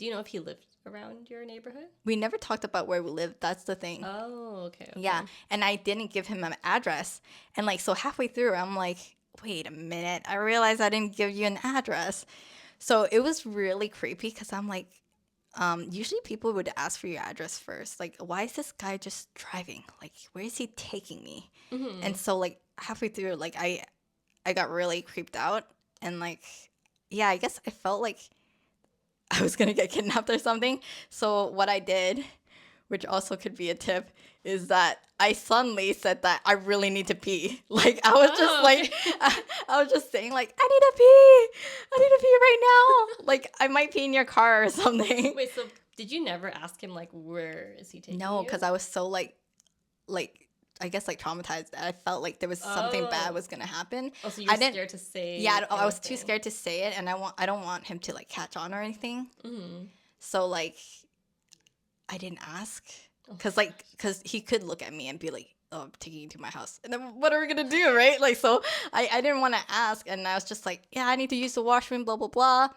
you know if he lived around your neighborhood? We never talked about where we lived. That's the thing. Oh, okay. Yeah. And I didn't give him an address. And like so halfway through I'm like, wait a minute, I realized I didn't give you an address. So it was really creepy because I'm like, usually people would ask for your address first. Like, why is this guy just driving? Like, where is he taking me? And so like halfway through, like I got really creeped out, and like, yeah, I guess I felt like I was gonna get kidnapped or something. So what I did, which also could be a tip, is that I suddenly said that I really need to pee. Like I was just like, I was just saying like, I need to pee right now. Like I might pee in your car or something. Wait, so did you never ask him like where is he taking No, you? because I was so like I guess like traumatized. I felt like there was something bad was gonna happen. Oh, so I you're didn't. scared to say. Yeah, I was too anything. scared to say it, and I don't want him to like catch on or anything. Mhm. So like, I didn't ask, Oh cause he could look at me and be like, "Oh, I'm taking you to my house," and then what are we gonna do, right? Like, so I didn't want to ask, and I was just like, "Yeah, I need to use the washroom," blah blah blah.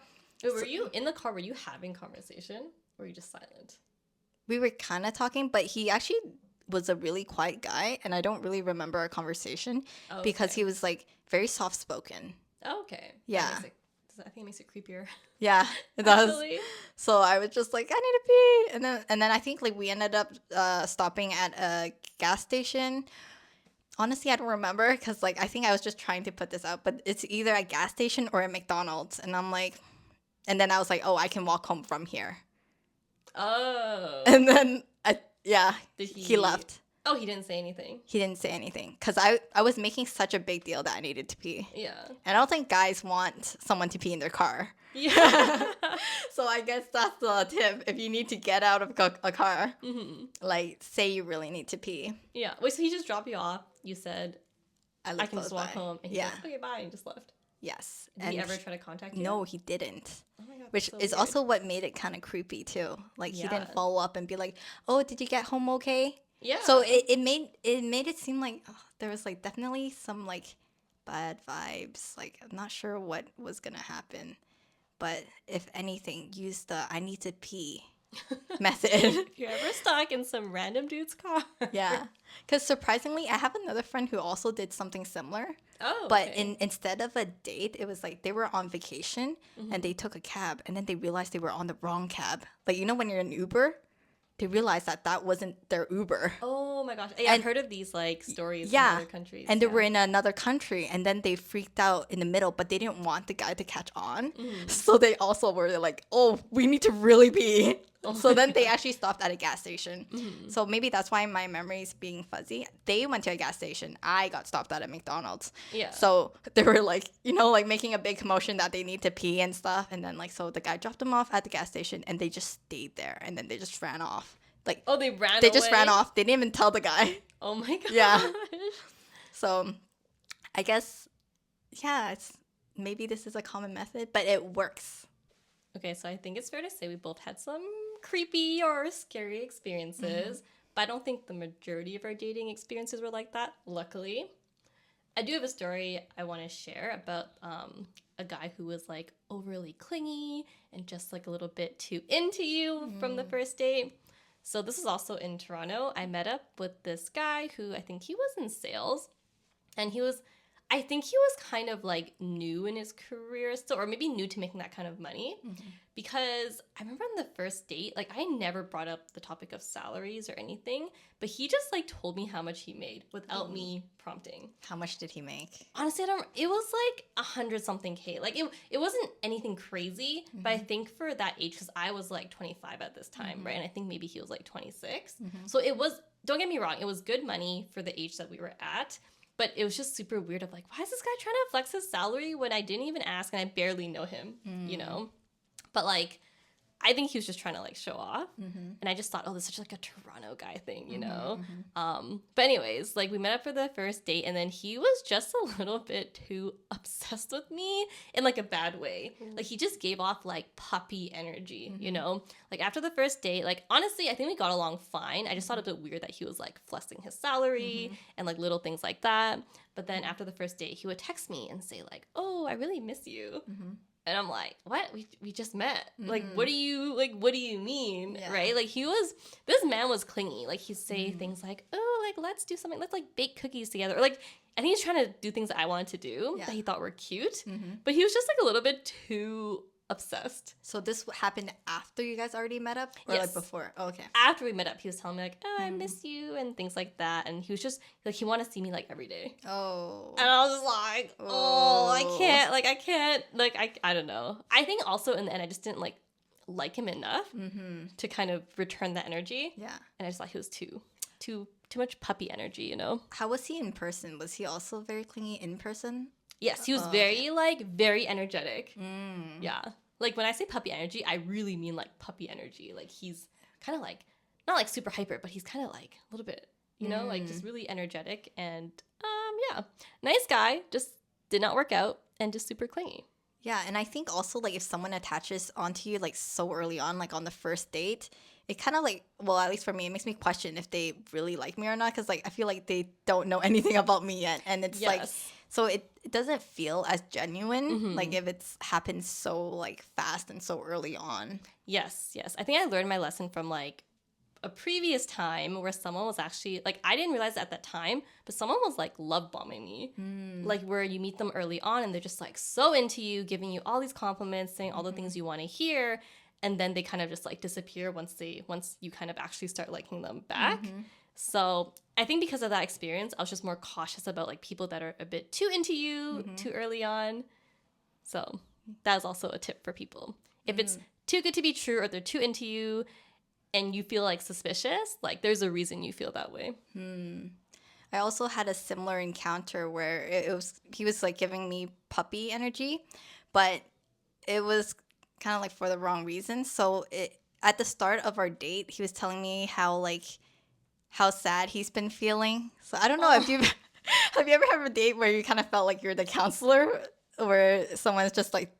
Wait, were you in the car? Were you having conversation? Or were you just silent? We were kind of talking, but he actually was a really quiet guy, and I don't really remember our conversation Oh, because okay. he was like very soft spoken. Oh, okay. Yeah. That makes it, I think it makes it creepier. Yeah, it does. Actually. So I was just like, I need to pee, and then I think like we ended up stopping at a gas station. Honestly, I don't remember because like I think I was just trying to put this out, but it's either a gas station or a McDonald's, and I'm like, and then I was like, oh, I can walk home from here, Oh. and then yeah, Did he left. Oh, he didn't say anything. He didn't say anything because I was making such a big deal that I needed to pee, Yeah. and I don't think guys want someone to pee in their car. Yeah. So I guess that's the tip. If you need to get out of a car, hmm like say you really need to pee, Yeah. Wait, so he just dropped you off. You said, I I live can just close walk by. home. And he Yeah. said, okay, bye. And just left. Yes. Did he ever try to contact you? No, he didn't. Oh my God. Which so is weird. also what made it kind of creepy too. Like he didn't Yeah. follow up and be like, "Oh, did you get home okay?" Yeah. So it made it seem like there was like definitely some like bad vibes. Like I'm not sure what was gonna happen, but if anything, use the "I need to pee" method. If you're ever stuck in some random dude's car. Yeah, because surprisingly, I have another friend who also did something similar. Oh. But Okay. instead of a date, it was like they were on vacation and they took a cab, and then they realized they were on the wrong cab. Like you know when you're in Uber, they realized that that wasn't their Uber. Oh my gosh. Yeah, I've And- heard of these like stories Yeah, in other countries. and they yeah. were in another country, and then they freaked out in the middle, but they didn't want the guy to catch on. So they also were like, "Oh, we need to really be." So then they actually stopped at a gas station. So maybe that's why my memory is being fuzzy. They went to a gas station. I got stopped at a McDonald's. Yeah. So they were like, you know, like making a big commotion that they need to pee and stuff. And then like, so the guy dropped them off at the gas station, and they just stayed there, and then they just ran off. Like Oh, they ran they just ran away? off. They didn't even tell the guy. Oh my gosh. Yeah. So I guess, yeah, it's maybe this is a common method, but it works. Okay, so I think it's fair to say we both had some creepy or scary experiences, but I don't think the majority of our dating experiences were like that, luckily. I do have a story I want to share about a guy who was like overly clingy and just like a little bit too into you from the first date. So this is also in Toronto. I met up with this guy who I think he was in sales, and I think he was kind of like new in his career still, or maybe new to making that kind of money. Because I remember on the first date, like I never brought up the topic of salaries or anything, but he just like told me how much he made without me prompting. How much did he make? Honestly, it was like 100 something K. Like it wasn't anything crazy, but I think for that age, because I was like 25 at this time, right? And I think maybe he was like 26. So it was, don't get me wrong, it was good money for the age that we were at. But it was just super weird of like, why is this guy trying to flex his salary when I didn't even ask and I barely know him, you know? But like, I think he was just trying to like show off. And I just thought, oh, this is such like a Toronto guy thing, you know? But anyways, like we met up for the first date, and then he was just a little bit too obsessed with me in like a bad way. Like he just gave off like puppy energy, you know? Like after the first date, like honestly, I think we got along fine. I just thought it was a bit weird that he was like flexing his salary and like little things like that. But then after the first date, he would text me and say like, oh, I really miss you. And I'm like, what? We just met. Like, what do you mean? Yeah. Right? Like this man was clingy. Like he'd say things like, oh, like let's do something. Let's like bake cookies together. Or, like, I think he's trying to do things that I wanted to do Yeah. that he thought were cute. But he was just like a little bit too obsessed. So this happened after you guys already met up, or Yes. like before? Oh, okay. After we met up, he was telling me like, oh, I miss you and things like that. And he was just like, he wanted to see me like every day. Oh. And I was just like, oh, I can't, I don't know. I think also in the end, I just didn't like him enough to kind of return that energy. Yeah. And I just thought he was too much puppy energy, you know? How was he in person? Was he also very clingy in person? Yes, he was very energetic. Yeah. Like when I say puppy energy, I really mean like puppy energy. Like he's kind of like, not like super hyper, but he's kind of like a little bit you know, like just really energetic and yeah, nice guy, just did not work out and just super clingy. Yeah, and I think also like if someone attaches onto you like so early on, like on the first date, it kind of like, well, at least for me, it makes me question if they really like me or not, because like I feel like they don't know anything about me yet, and it's like, Yes. so it doesn't feel as genuine like Mm-hmm. if it's happened so like fast and so early on. Yes, yes. I think I learned my lesson from like a previous time where someone was actually like I didn't realize it at that time, but someone was like love bombing me. Like where you meet them early on and they're just like so into you, giving you all these compliments, saying all the things you want to hear, and then they kind of just like disappear once you kind of actually start liking them back. So I think because of that experience, I was just more cautious about like people that are a bit too into you too early on. So that is also a tip for people. If it's too good to be true or they're too into you and you feel like suspicious, like there's a reason you feel that way. I also had a similar encounter where it was he was like giving me puppy energy, but it was kind of like for the wrong reason. So at the start of our date, he was telling me how sad he's been feeling. So I don't know if you Oh, have you ever had a date where you kind of felt like you're the counselor, where someone's just like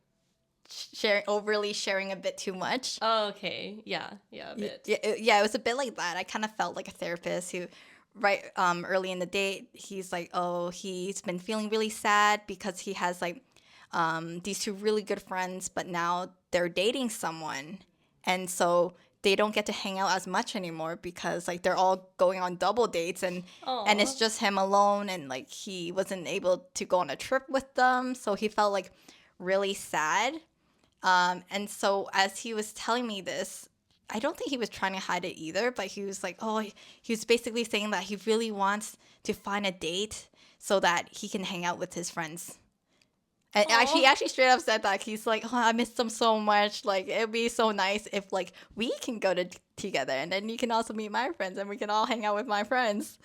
overly sharing a bit too much. okay. Yeah, yeah, a bit. Yeah, it was a bit like that. I kind of felt like a therapist who, right, early in the date, he's like, oh, he's been feeling really sad because he has like, these two really good friends, but now they're dating someone, and so they don't get to hang out as much anymore because like they're all going on double dates, and it's Oh, just him alone, and like he wasn't able to go on a trip with them, so he felt like really sad. And so as he was telling me this, I don't think he was trying to hide it either, but he was like, oh, he was basically saying that he really wants to find a date so that he can hang out with his friends. And actually, he oh, actually straight up said that he's like, oh, I miss them so much. Like, it'd be so nice if like we can go together, and then you can also meet my friends, and we can all hang out with my friends.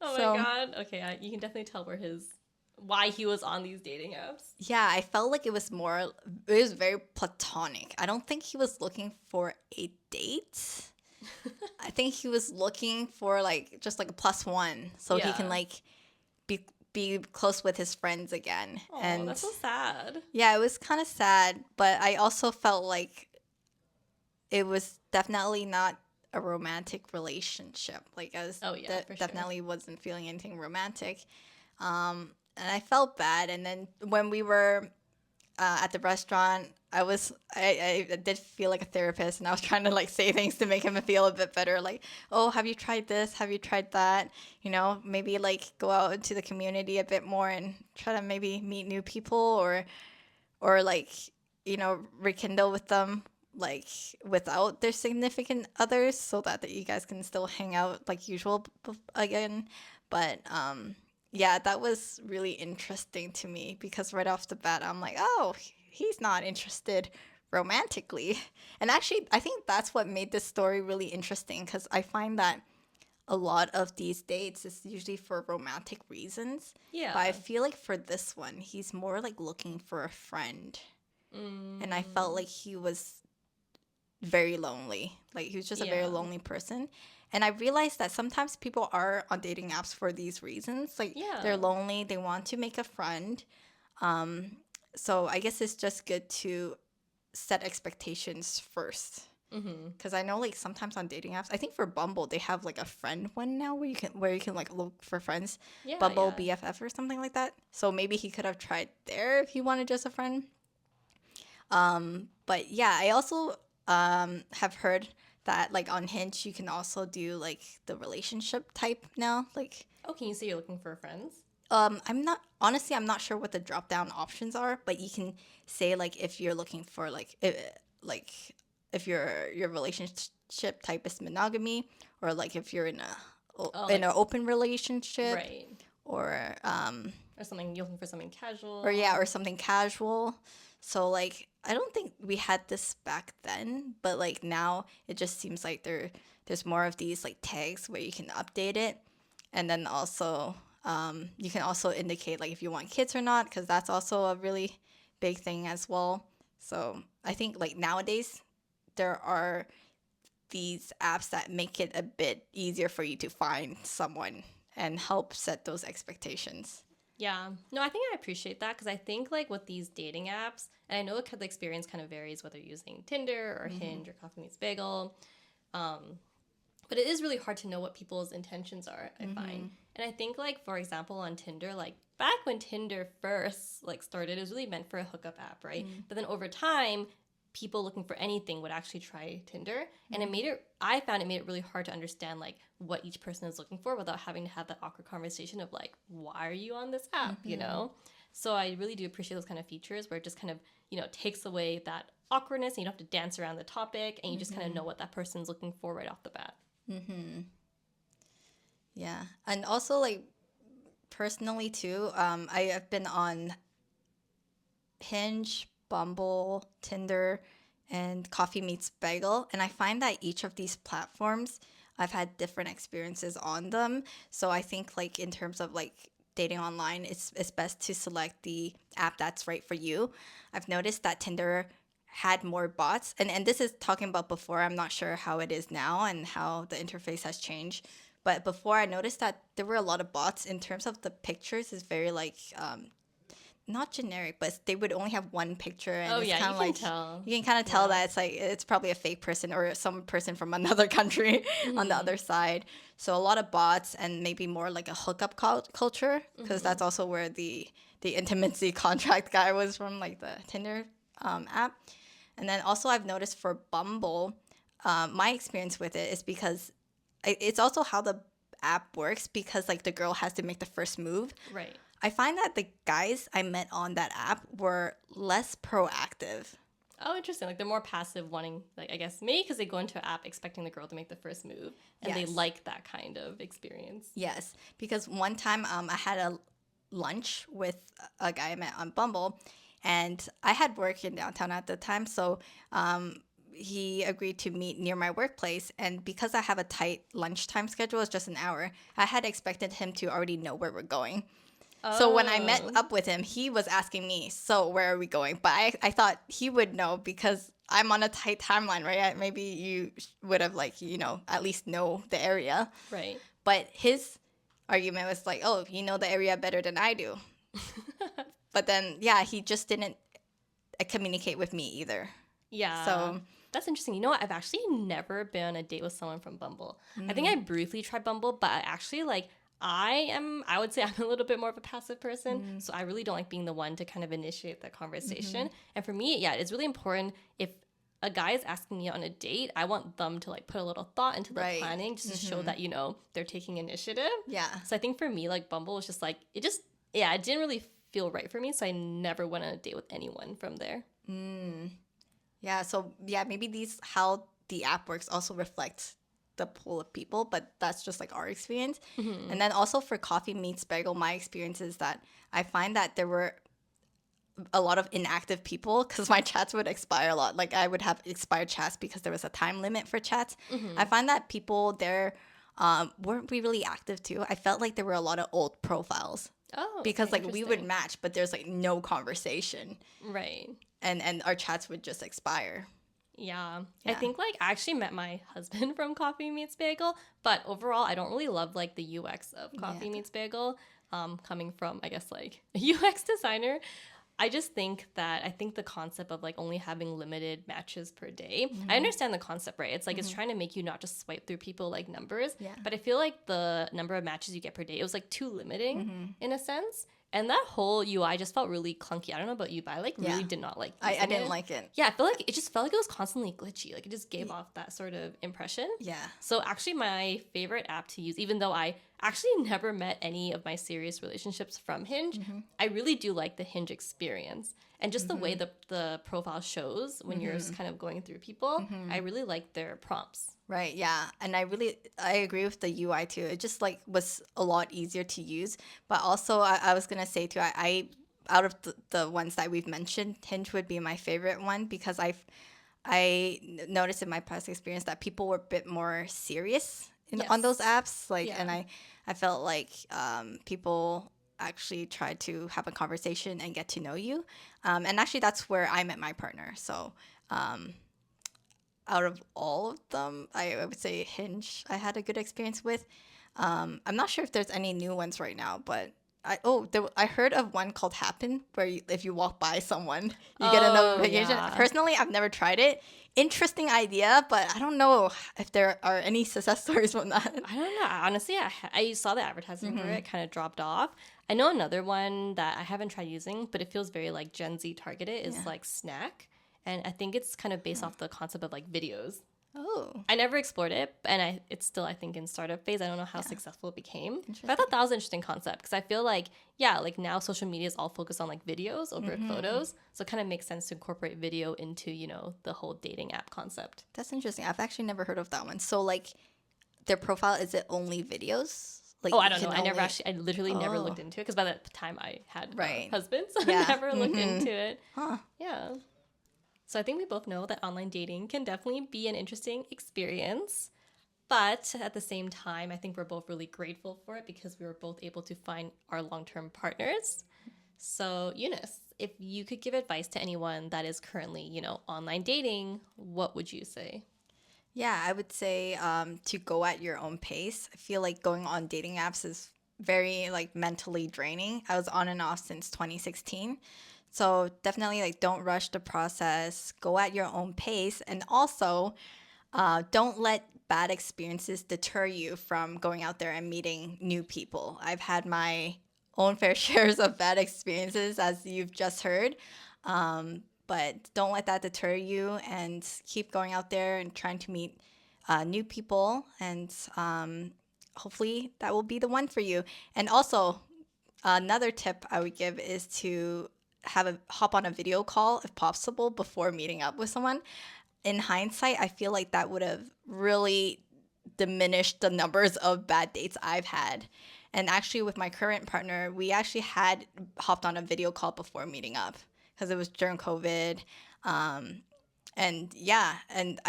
oh my So God. Okay, you can definitely tell why he was on these dating apps. yeah, I felt like it was very platonic. I don't think he was looking for a date. I think he was looking for like just like a plus one so he can Yeah. like be close with his friends again. Oh, And that's so sad. yeah, it was kind of sad, but I also felt like it was definitely not a romantic relationship. Like I was Oh yeah, for sure. definitely wasn't feeling anything romantic. And I felt bad. And then when we were at the restaurant, I did feel like a therapist, and I was trying to like say things to make him feel a bit better, like, oh, have you tried this? Have you tried that? You know, maybe like go out into the community a bit more and try to maybe meet new people, or like, you know, rekindle with them like without their significant others, so that you guys can still hang out like usual again. But yeah, that was really interesting to me because right off the bat, I'm like, oh, he's not interested romantically. And actually, I think that's what made this story really interesting, because I find that a lot of these dates is usually for romantic reasons. But I Yeah. feel like for this one, he's more like looking for a friend. And I felt Mm, like he was very lonely. Like he was just a very yeah. lonely person. And I realized that sometimes people are on dating apps for these reasons. Like they're Yeah. lonely, they want to make a friend. So I guess it's just good to set expectations first. Mm-hmm. Because I know like sometimes on dating apps, I think for Bumble they have like a friend one now where you can like look for friends, Yeah, Bumble yeah. BFF or something like that. So maybe he could have tried there if he wanted just a friend. But yeah, I also have heard that like on Hinge you can also do like the relationship type now. Like Oh, can you say you're looking for friends? I'm not sure what the drop down options are, but you can say like if you're looking for like if your relationship type is monogamy, or like if you're Oh, in like an open relationship, right. or Or something you're looking for something or yeah, casual. or something casual. So like I don't think we had this back then, but like now it just seems like there's more of these like tags where you can update it, and then also you can also indicate like if you want kids or not, because that's also a really big thing as well. So I think like nowadays there are these apps that make it a bit easier for you to find someone and help set those expectations. Yeah. No, I think I appreciate that because I think like with these dating apps, and I know the experience kind of varies whether you're using Tinder or Hinge or Coffee Meets Bagel. Um, but it is really hard to know what people's intentions are, I find. And I think like for example on Tinder, like back when Tinder first like started, it was really meant for a hookup app, right? But then over time, people looking for anything would actually try Tinder. And I found it made it really hard to understand like what each person is looking for without having to have that awkward conversation of like, why are you on this app, you know? So I really do appreciate those kind of features where it just kind of, takes away that awkwardness and you don't have to dance around the topic and you just kind of know what that person's looking for right off the bat. Yeah. And also, like, personally, too, I have been on Hinge, Bumble, Tinder, and Coffee Meets Bagel. And I find that each of these platforms, I've had different experiences on them. So I think, like, in terms of, like, dating online, it's best to select the app that's right for you. I've noticed that Tinder had more bots. And this is talking about before. I'm not sure how it is now and how the interface has changed. But before, I noticed that there were a lot of bots in terms of the pictures. Is very like not generic, but they would only have one picture, and Oh it's yeah, kind you of can like tell. you can kind of tell that it's like it's probably a fake person or some person from another country on the other side. So a lot of bots and maybe more like a hookup culture because that's also where the intimacy contract guy was from, like the Tinder app. And then also I've noticed for Bumble, my experience with it is because it's also how the app works because like the girl has to make the first move. Right. I find that the guys I met on that app were less proactive. Oh, interesting. Like they're more passive, wanting, like, I guess maybe because they go into an app expecting the girl to make the first move, and they Yes. like that kind of experience. Yes, because one time I had a lunch with a guy I met on Bumble, and I had work in downtown at the time, so he agreed to meet near my workplace. And because I have a tight lunchtime schedule, it's just an hour, I had expected him to already know where we're going. So when I met Oh, up with him, he was asking me, "So where are we going?" But I thought he would know because I'm on a tight timeline, right? Maybe you would have like at least know the area. right. But his argument was like, "Oh, you know the area better than I do." But then, yeah, he just didn't communicate with me either. Yeah. So, That's interesting. You know what? I've actually never been on a date with someone from Bumble. I think I briefly tried Bumble, but I actually like I would say I'm a little bit more of a passive person. So I really don't like being the one to kind of initiate that conversation. And for me, yeah, it's really important if a guy is asking me on a date, I want them to like put a little thought into the Right. planning just to show that, they're taking initiative. yeah. So I think for me, like Bumble was just like, it didn't really feel right for me. So I never went on a date with anyone from there. Yeah, so yeah, maybe these how the app works also reflects the pool of people, but that's just like our experience. And then also for Coffee Meets Bagel, my experience is that I find that there were a lot of inactive people because my chats would expire a lot. Like I would have expired chats because there was a time limit for chats. I find that people there weren't really active too. I felt like there were a lot of old profiles Oh, because okay, like we would interesting. match, but there's like no conversation, Right. and our chats would just expire. Yeah. I Yeah. think like I actually met my husband from Coffee Meets Bagel, but overall I don't really love like the UX of Coffee Yeah. Meets Bagel. Coming from I guess like a UX designer. I think the concept of like only having limited matches per day. I understand the concept, right? It's like it's trying to make you not just swipe through people like numbers. Yeah. But I feel like the number of matches you get per day, it was like too limiting in a sense. And that whole UI just felt really clunky. I don't know about you, but I like really Yeah. did not like I using didn't it. like it. Yeah, I feel like it just felt like it was constantly glitchy. Like it just gave off that sort of impression. Yeah. So actually my favorite app to use, even though I actually never met any of my serious relationships from Hinge, I really do like the Hinge experience. And just the way the profile shows when you're just kind of going through people, I really like their prompts. Right, yeah. And I agree with the UI too. It just like was a lot easier to use. But also I was gonna say too, I out of the ones that we've mentioned, Hinge would be my favorite one because noticed in my past experience that people were a bit more serious on those Yes. apps. Like Yeah. and I felt like people actually tried to have a conversation and get to know you. And actually that's where I met my partner. So out of all of them, I would say Hinge I had a good experience with. I'm not sure if there's any new ones right now, but I heard of one called Happen, where if you walk by someone, you get a Oh, notification. yeah. Personally, I've never tried it. Interesting idea, but I don't know if there are any success stories from that. I don't know. Honestly, I saw the advertising for it, kind of dropped off. I know another one that I haven't tried using, but it feels very like Gen Z targeted is Yeah. like Snack. And I think it's kind of based off the concept of like videos. Oh, I never explored it, and it's still I think in startup phase. I don't know how successful it became, but I interesting. thought that was an interesting concept because I feel like yeah, like now social media is all focused on like videos over photos, so it kind of makes sense to incorporate video into the whole dating app concept. That's interesting. I've actually never heard of that one. So, like, their profile, is it only videos? Like, Oh, I you don't know. can I never only- actually, I literally never Oh. looked into it because by the time I had Right. a husband, so Yeah. I never looked into it. Huh. Yeah. So I think we both know that online dating can definitely be an interesting experience. But at the same time, I think we're both really grateful for it because we were both able to find our long term partners. So, Eunice, if you could give advice to anyone that is currently, online dating, what would you say? Yeah, I would say to go at your own pace. I feel like going on dating apps is very like mentally draining. I was on and off since 2016. So definitely like don't rush the process. Go at your own pace, and also don't let bad experiences deter you from going out there and meeting new people. I've had my own fair shares of bad experiences, as you've just heard. But don't let that deter you, and keep going out there and trying to meet new people. And hopefully that will be the one for you. And also, another tip I would give is to hop on a video call if possible before meeting up with someone. In hindsight, I feel like that would have really diminished the numbers of bad dates I've had. And actually, with my current partner, we actually had hopped on a video call before meeting up because it was during COVID. And yeah,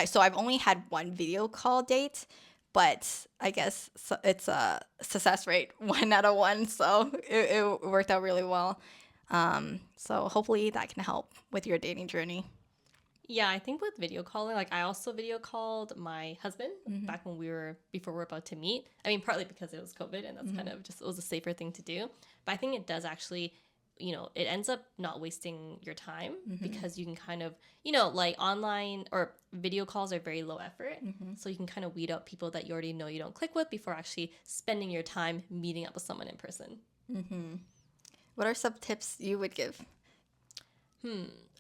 so I've only had one video call date, but I guess it's a success rate 1 out of 1. So it worked out really well. So hopefully that can help with your dating journey. Yeah, I think with video calling, like I also video called my husband back when before we were about to meet. I mean, partly because it was COVID and that's kind of just, it was a safer thing to do. But I think it does actually, it ends up not wasting your time because you can kind of, like online or video calls are very low effort. So you can kind of weed out people that you already know you don't click with before actually spending your time meeting up with someone in person. What are some tips you would give?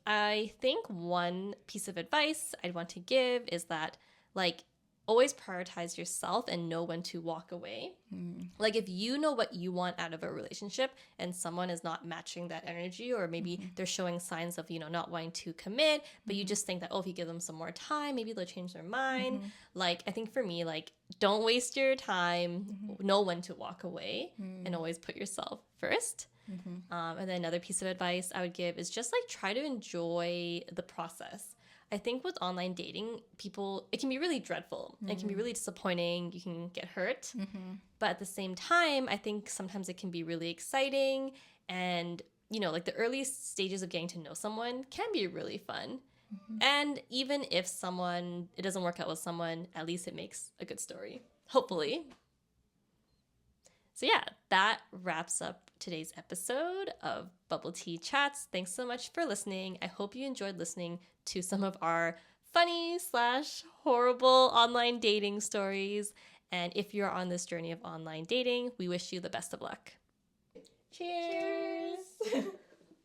I think one piece of advice I'd want to give is that, like, always prioritize yourself and know when to walk away. Like, if you know what you want out of a relationship and someone is not matching that energy, or maybe they're showing signs of, not wanting to commit, but you just think that, oh, if you give them some more time, maybe they'll change their mind. Like, I think for me, like, don't waste your time, know when to walk away, and always put yourself first. And then another piece of advice I would give is just like try to enjoy the process. I think with online dating, it can be really dreadful. It can be really disappointing. You can get hurt. But at the same time, I think sometimes it can be really exciting. And, like the early stages of getting to know someone can be really fun. And even if it doesn't work out with someone, at least it makes a good story, hopefully. So yeah, that wraps up today's episode of Bubble Tea Chats. Thanks so much for listening. I hope you enjoyed listening to some of our funny / horrible online dating stories. And if you're on this journey of online dating, we wish you the best of luck. Cheers!